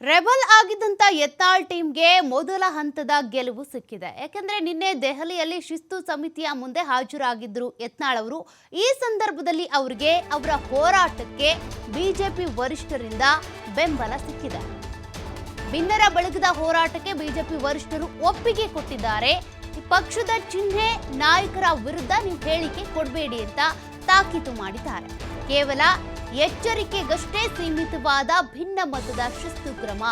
Rebel ಆಗಿದ್ದಂತ Yatnal ಟೀಮ್ಗೆ ಮೊದಲ ಹಂತದ ಗೆಲುವು ಸಿಕ್ಕಿದೆ. ಯಾಕಂದ್ರೆ ನಿನ್ನೆ ದೆಹಲಿಯಲ್ಲಿ ಶಿಸ್ತು ಸಮಿತಿಯ ಮುಂದೆ ಹಾಜರಾಗಿದ್ರು ಯತ್ನಾಳ್ ಅವರು. ಈ ಸಂದರ್ಭದಲ್ಲಿ ಅವರಿಗೆ ಅವರ ಹೋರಾಟಕ್ಕೆ ಬಿಜೆಪಿ ವರಿಷ್ಠರಿಂದ ಬೆಂಬಲ ಸಿಕ್ಕಿದೆ. ಭಿನ್ನರ ಬಳಗದ ಹೋರಾಟಕ್ಕೆ ಬಿಜೆಪಿ ವರಿಷ್ಠರು ಒಪ್ಪಿಗೆ ಕೊಟ್ಟಿದ್ದಾರೆ. ಪಕ್ಷದ ಚಿಹ್ನೆ ನಾಯಕರ ವಿರುದ್ಧ ನೀವು ಹೇಳಿಕೆ ಕೊಡಬೇಡಿ ಅಂತ ತಾಕೀತು ಮಾಡಿದ್ದಾರೆ. ಕೇವಲ ಎಚ್ಚರಿಕೆಗಷ್ಟೇ ಸೀಮಿತವಾದ ಭಿನ್ನ ಮತದ ಶಿಸ್ತು ಕ್ರಮ.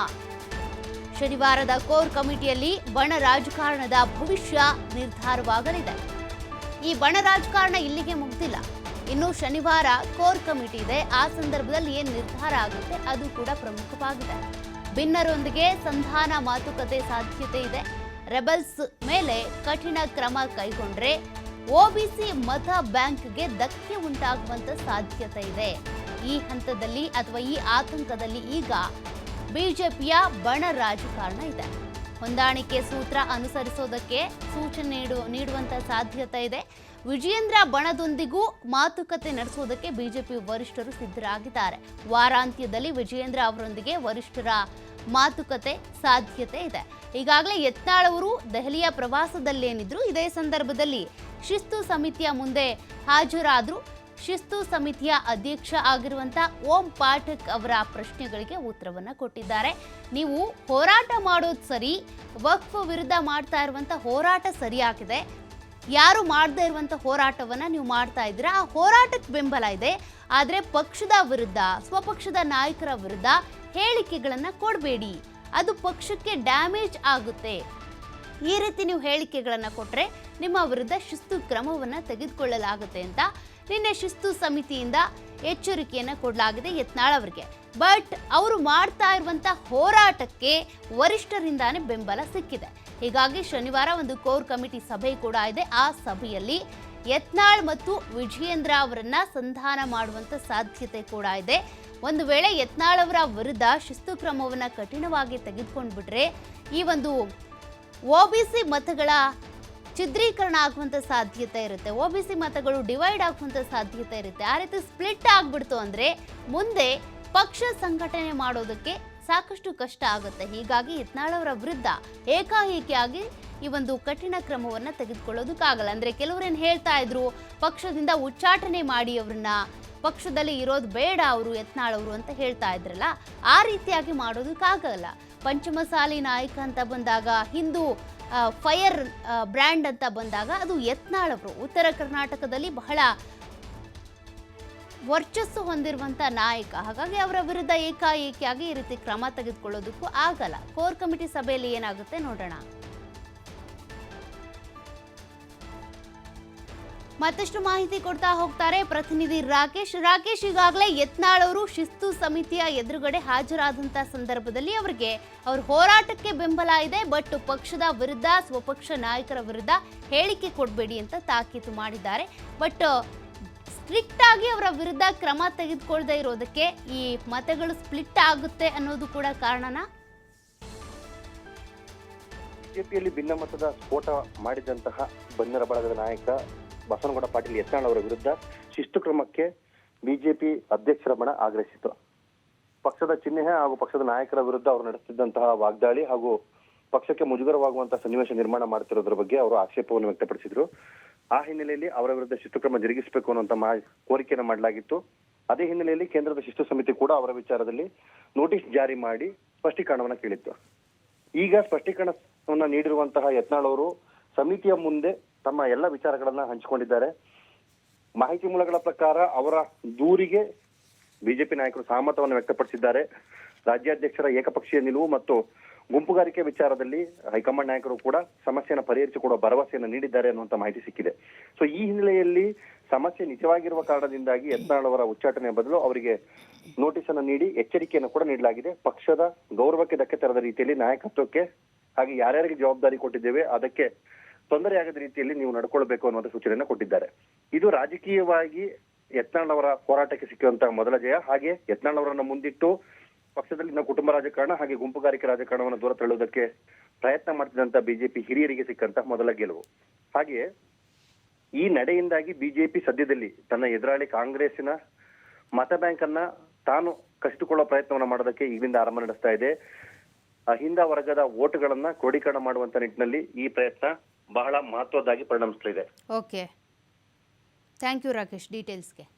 ಶನಿವಾರದ ಕೋರ್ ಕಮಿಟಿಯಲ್ಲಿ ಬಣ ರಾಜಕಾರಣದ ಭವಿಷ್ಯ ನಿರ್ಧಾರವಾಗಲಿದೆ. ಈ ಬಣ ರಾಜಕಾರಣ ಇಲ್ಲಿಗೆ ಮುಗ್ದಿಲ್ಲ. ಇನ್ನು ಶನಿವಾರ ಕೋರ್ ಕಮಿಟಿ ಇದೆ. ಆ ಸಂದರ್ಭದಲ್ಲಿ ಏನು ನಿರ್ಧಾರ ಆಗುತ್ತೆ ಅದು ಕೂಡ ಪ್ರಮುಖವಾಗಿದೆ. ಭಿನ್ನರೊಂದಿಗೆ ಸಂಧಾನ ಮಾತುಕತೆ ಸಾಧ್ಯತೆ ಇದೆ. ರೆಬಲ್ಸ್ ಮೇಲೆ ಕಠಿಣ ಕ್ರಮ ಕೈಗೊಂಡ್ರೆ ಒಬಿಸಿ ಮತ ಬ್ಯಾಂಕ್ಗೆ ಧಕ್ಕೆ ಉಂಟಾಗುವಂತ ಸಾಧ್ಯತೆ ಇದೆ. ಈ ಹಂತದಲ್ಲಿ ಅಥವಾ ಈ ಆತಂಕದಲ್ಲಿ ಈಗ ಬಿಜೆಪಿಯ ಬಣ ರಾಜಕಾರಣ ಇದೆ. ಹೊಂದಾಣಿಕೆ ಸೂತ್ರ ಅನುಸರಿಸೋದಕ್ಕೆ ಸೂಚನೆ ನೀಡುವಂತ ಸಾಧ್ಯತೆ ಇದೆ. ವಿಜಯೇಂದ್ರ ಬಣದೊಂದಿಗೂ ಮಾತುಕತೆ ನಡೆಸೋದಕ್ಕೆ ಬಿಜೆಪಿ ವರಿಷ್ಠರು ಸಿದ್ಧರಾಗಿದ್ದಾರೆ. ವಾರಾಂತ್ಯದಲ್ಲಿ ವಿಜಯೇಂದ್ರ ಅವರೊಂದಿಗೆ ವರಿಷ್ಠರ ಮಾತುಕತೆ ಸಾಧ್ಯತೆ ಇದೆ. ಈಗಾಗಲೇ ಯತ್ನಾಳ್ ಅವರು ದೆಹಲಿಯ ಪ್ರವಾಸದಲ್ಲೇನಿದ್ರು. ಇದೇ ಸಂದರ್ಭದಲ್ಲಿ ಶಿಸ್ತು ಸಮಿತಿಯ ಮುಂದೆ ಹಾಜರಾದ್ರು. ಶಿಸ್ತು ಸಮಿತಿಯ ಅಧ್ಯಕ್ಷ ಆಗಿರುವಂತ ಓಂ ಪಾಠಕ್ ಅವರ ಪ್ರಶ್ನೆಗಳಿಗೆ ಉತ್ತರವನ್ನ ಕೊಟ್ಟಿದ್ದಾರೆ. ನೀವು ಹೋರಾಟ ಮಾಡೋದು ಸರಿ, ವಕ್ಫ್ ವಿರುದ್ಧ ಮಾಡ್ತಾ ಇರುವಂತ ಹೋರಾಟ ಸರಿಯಾಗಿದೆ. ಯಾರು ಮಾಡದೇ ಇರುವಂತ ಹೋರಾಟವನ್ನ ನೀವು ಮಾಡ್ತಾ ಇದ್ದೀರಾ, ಆ ಹೋರಾಟಕ್ಕೆ ಬೆಂಬಲ ಇದೆ. ಆದ್ರೆ ಪಕ್ಷದ ವಿರುದ್ಧ, ಸ್ವಪಕ್ಷದ ನಾಯಕರ ವಿರುದ್ಧ ಹೇಳಿಕೆಗಳನ್ನ ಕೊಡಬೇಡಿ, ಅದು ಪಕ್ಷಕ್ಕೆ ಡ್ಯಾಮೇಜ್ ಆಗುತ್ತೆ. ಈ ರೀತಿ ನೀವು ಹೇಳಿಕೆಗಳನ್ನ ಕೊಟ್ರೆ ನಿಮ್ಮ ವಿರುದ್ಧ ಶಿಸ್ತು ಕ್ರಮವನ್ನ ತೆಗೆದುಕೊಳ್ಳಲಾಗುತ್ತೆ ಅಂತ ನಿನ್ನೆ ಶಿಸ್ತು ಸಮಿತಿಯಿಂದ ಎಚ್ಚರಿಕೆಯನ್ನ ಕೊಡಲಾಗಿದೆ ಯತ್ನಾಳ್ ಅವರಿಗೆ. ಬಟ್ ಅವರು ಮಾಡ್ತಾ ಇರುವಂತ ಹೋರಾಟಕ್ಕೆ ವರಿಷ್ಠರಿಂದಾನೇ ಬೆಂಬಲ ಸಿಕ್ಕಿದೆ. ಹೀಗಾಗಿ ಶನಿವಾರ ಒಂದು ಕೋರ್ ಕಮಿಟಿ ಸಭೆ ಕೂಡ ಇದೆ. ಆ ಸಭೆಯಲ್ಲಿ ಯತ್ನಾಳ್ ಮತ್ತು ವಿಜಯೇಂದ್ರ ಅವರನ್ನ ಸಂಧಾನ ಮಾಡುವಂತ ಸಾಧ್ಯತೆ ಕೂಡ ಇದೆ. ಒಂದು ವೇಳೆ ಯತ್ನಾಳ್ ಅವರ ವಿರುದ್ಧ ಶಿಸ್ತು ಕ್ರಮವನ್ನ ಕಠಿಣವಾಗಿ ತೆಗೆದುಕೊಂಡು ಬಿಟ್ರೆ ಈ ಒಂದು ಒಬಿಸಿ ಮತಗಳ ಚಿತ್ರೀಕರಣ ಆಗುವಂತ ಸಾಧ್ಯತೆ ಇರುತ್ತೆ. ಒಬಿಸಿ ಮತಗಳು ಡಿವೈಡ್ ಆಗುವಂತ ಸಾಧ್ಯತೆ ಇರುತ್ತೆ. ಆ ರೀತಿ ಸ್ಪ್ಲಿಟ್ ಆಗ್ಬಿಡ್ತು ಅಂದ್ರೆ ಮುಂದೆ ಪಕ್ಷ ಸಂಘಟನೆ ಮಾಡೋದಕ್ಕೆ ಸಾಕಷ್ಟು ಕಷ್ಟ ಆಗುತ್ತೆ. ಹೀಗಾಗಿ ಯತ್ನಾಳ್ ಅವರ ವಿರುದ್ಧ ಏಕಾಏಕಿಯಾಗಿ ಈ ಒಂದು ಕಠಿಣ ಕ್ರಮವನ್ನ ತೆಗೆದುಕೊಳ್ಳೋದಕ್ಕಾಗಲ್ಲ. ಅಂದ್ರೆ ಕೆಲವರೇನು ಹೇಳ್ತಾ ಇದ್ರು, ಪಕ್ಷದಿಂದ ಉಚ್ಚಾಟನೆ ಮಾಡಿ ಅವ್ರನ್ನ, ಪಕ್ಷದಲ್ಲಿ ಇರೋದು ಬೇಡ ಅವರು ಯತ್ನಾಳ್ ಅವರು ಅಂತ ಹೇಳ್ತಾ ಇದ್ರಲ್ಲ, ಆ ರೀತಿಯಾಗಿ ಮಾಡೋದಕ್ಕಾಗಲ್ಲ. ಪಂಚಮಸಾಲಿ ನಾಯಕ ಅಂತ ಬಂದಾಗ, ಹಿಂದೂ ಫೈರ್ ಬ್ರ್ಯಾಂಡ್ ಅಂತ ಬಂದಾಗ ಅದು ಯತ್ನಾಳ್ ಅವರು. ಉತ್ತರ ಕರ್ನಾಟಕದಲ್ಲಿ ಬಹಳ ವರ್ಚಸ್ಸು ಹೊಂದಿರುವಂತ ನಾಯಕ. ಹಾಗಾಗಿ ಅವರ ವಿರುದ್ಧ ಏಕಾಏಕಿಯಾಗಿ ಈ ರೀತಿ ಕ್ರಮ ತೆಗೆದುಕೊಳ್ಳೋದಕ್ಕೂ ಆಗಲ್ಲ. ಕೋರ್ ಕಮಿಟಿ ಸಭೆಯಲ್ಲಿ ಏನಾಗುತ್ತೆ ನೋಡೋಣ. ಮತ್ತಷ್ಟು ಮಾಹಿತಿ ಕೊಡ್ತಾ ಹೋಗ್ತಾರೆ ಪ್ರತಿನಿಧಿ ರಾಕೇಶ್. ಈಗಾಗಲೇ ಯತ್ನಾಳ್ ಅವರು ಶಿಸ್ತು ಸಮಿತಿಯ ಎದುರುಗಡೆ ಹಾಜರಾದಂತಹ ಸಂದರ್ಭದಲ್ಲಿ ಅವರಿಗೆ ಅವ್ರ ಹೋರಾಟಕ್ಕೆ ಬೆಂಬಲ ಇದೆ. ಬಟ್ ಪಕ್ಷದ ವಿರುದ್ಧ, ಸ್ವಪಕ್ಷ ನಾಯಕರ ವಿರುದ್ಧ ಹೇಳಿಕೆ ಕೊಡಬೇಡಿ ಅಂತ ತಾಕೀತು ಮಾಡಿದ್ದಾರೆ. ಬಟ್ ಸ್ಟ್ರಿಕ್ಟ್ ಆಗಿ ಅವರ ವಿರುದ್ಧ ಕ್ರಮ ತೆಗೆದುಕೊಳ್ಳದೆ ಇರೋದಕ್ಕೆ ಈ ಮತಗಳು ಸ್ಪ್ಲಿಟ್ ಆಗುತ್ತೆ ಅನ್ನೋದು ಕೂಡ ಕಾರಣನಾ? ಬಿಜೆಪಿಯಲ್ಲಿ ಭಿನ್ನಮತದ ಸ್ಫೋಟ ಮಾಡಿದಂತಹ ಬನ್ನರ ಬಳಗದ ನಾಯಕ ಬಸವನಗೌಡ ಪಾಟೀಲ್ ಯತ್ನಾಳ್ ಅವರ ವಿರುದ್ಧ ಶಿಸ್ತು ಕ್ರಮಕ್ಕೆ ಬಿಜೆಪಿ ಅಧ್ಯಕ್ಷರ ಬಣ ಆಗ್ರಹಿಸಿತು. ಪಕ್ಷದ ಚಿಹ್ನೆ ಹಾಗೂ ಪಕ್ಷದ ನಾಯಕರ ವಿರುದ್ಧ ಅವರು ನಡೆಸುತ್ತಿದ್ದಂತಹ ವಾಗ್ದಾಳಿ ಹಾಗೂ ಪಕ್ಷಕ್ಕೆ ಮುಜುಗರವಾಗುವಂತಹ ಸನ್ನಿವೇಶ ನಿರ್ಮಾಣ ಮಾಡುತ್ತಿರೋದ್ರ ಬಗ್ಗೆ ಅವರು ಆಕ್ಷೇಪವನ್ನು ವ್ಯಕ್ತಪಡಿಸಿದ್ರು. ಆ ಹಿನ್ನೆಲೆಯಲ್ಲಿ ಅವರ ವಿರುದ್ಧ ಶಿಸ್ತು ಕ್ರಮ ಜರುಗಿಸಬೇಕು ಅನ್ನುವಂತ ಕೋರಿಕೆಯನ್ನು ಮಾಡಲಾಗಿತ್ತು. ಅದೇ ಹಿನ್ನೆಲೆಯಲ್ಲಿ ಕೇಂದ್ರದ ಶಿಸ್ತು ಸಮಿತಿ ಕೂಡ ಅವರ ವಿಚಾರದಲ್ಲಿ ನೋಟಿಸ್ ಜಾರಿ ಮಾಡಿ ಸ್ಪಷ್ಟೀಕರಣವನ್ನ ಕೇಳಿತ್ತು. ಈಗ ಸ್ಪಷ್ಟೀಕರಣವನ್ನ ನೀಡಿರುವಂತಹ ಯತ್ನಾಳ್ ಅವರು ಸಮಿತಿಯ ಮುಂದೆ ತಮ್ಮ ಎಲ್ಲ ವಿಚಾರಗಳನ್ನ ಹಂಚಿಕೊಂಡಿದ್ದಾರೆ. ಮಾಹಿತಿ ಮೂಲಗಳ ಪ್ರಕಾರ ಅವರ ದೂರಿಗೆ ಬಿಜೆಪಿ ನಾಯಕರು ಸಹಮತವನ್ನು ವ್ಯಕ್ತಪಡಿಸಿದ್ದಾರೆ. ರಾಜ್ಯಾಧ್ಯಕ್ಷರ ಏಕಪಕ್ಷೀಯ ನಿಲುವು ಮತ್ತು ಗುಂಪುಗಾರಿಕೆ ವಿಚಾರದಲ್ಲಿ ಹೈಕಮಾಂಡ್ ನಾಯಕರು ಕೂಡ ಸಮಸ್ಯೆಯನ್ನು ಪರಿಹರಿಸಿಕೊಡುವ ಭರವಸೆಯನ್ನು ನೀಡಿದ್ದಾರೆ ಅನ್ನುವಂತ ಮಾಹಿತಿ ಸಿಕ್ಕಿದೆ. ಸೊ ಈ ಹಿನ್ನೆಲೆಯಲ್ಲಿ ಸಮಸ್ಯೆ ನಿಜವಾಗಿರುವ ಕಾರಣದಿಂದಾಗಿ ಯತ್ನಾಳ್ ಅವರ ಉಚ್ಚಾಟನೆ ಬದಲು ಅವರಿಗೆ ನೋಟಿಸ್ ಅನ್ನು ನೀಡಿ ಎಚ್ಚರಿಕೆಯನ್ನು ಕೂಡ ನೀಡಲಾಗಿದೆ. ಪಕ್ಷದ ಗೌರವಕ್ಕೆ ಧಕ್ಕೆ ತರದ ರೀತಿಯಲ್ಲಿ ನಾಯಕತ್ವಕ್ಕೆ ಹಾಗೆ ಯಾರ್ಯಾರಿಗೆ ಜವಾಬ್ದಾರಿ ಕೊಟ್ಟಿದ್ದೇವೆ ಅದಕ್ಕೆ ತೊಂದರೆ ಆಗದ ರೀತಿಯಲ್ಲಿ ನೀವು ನಡ್ಕೊಳ್ಬೇಕು ಅನ್ನುವಂಥ ಸೂಚನೆಯನ್ನು ಕೊಟ್ಟಿದ್ದಾರೆ. ಇದು ರಾಜಕೀಯವಾಗಿ ಯತ್ನಾಳ್ ಅವರ ಹೋರಾಟಕ್ಕೆ ಸಿಕ್ಕುವಂತಹ ಮೊದಲ ಜಯ. ಹಾಗೆ ಯತ್ನಾಳ್ ಅವರನ್ನ ಮುಂದಿಟ್ಟು ಪಕ್ಷದಲ್ಲಿನ ಕುಟುಂಬ ರಾಜಕಾರಣ ಹಾಗೆ ಗುಂಪುಗಾರಿಕೆ ರಾಜಕಾರಣವನ್ನು ದೂರ ತಳ್ಳುವುದಕ್ಕೆ ಪ್ರಯತ್ನ ಮಾಡ್ತಿದ್ದಂತ ಬಿಜೆಪಿ ಹಿರಿಯರಿಗೆ ಸಿಕ್ಕಂತಹ ಮೊದಲ ಗೆಲುವು. ಹಾಗೆಯೇ ಈ ನಡೆಯಿಂದಾಗಿ ಬಿಜೆಪಿ ಸದ್ಯದಲ್ಲಿ ತನ್ನ ಎದುರಾಳಿ ಕಾಂಗ್ರೆಸ್ಸಿನ ಮತ ಬ್ಯಾಂಕ್ ಅನ್ನ ತಾನು ಕಸಿದುಕೊಳ್ಳೋ ಪ್ರಯತ್ನವನ್ನ ಮಾಡೋದಕ್ಕೆ ಈಗಿಂದ ಆರಂಭ ನಡೆಸ್ತಾ ಇದೆ. ಅಹಿಂದ ವರ್ಗದ ಓಟುಗಳನ್ನ ಕ್ರೋಢೀಕರಣ ಮಾಡುವಂತ ನಿಟ್ಟಿನಲ್ಲಿ ಈ ಪ್ರಯತ್ನ ಬಹಳ ಮಹತ್ವದ್ದಾಗಿ ಪರಿಣಮಿಸಲಿದೆ. Okay, thank you Rakesh ಡೀಟೇಲ್ಸ್ಗೆ.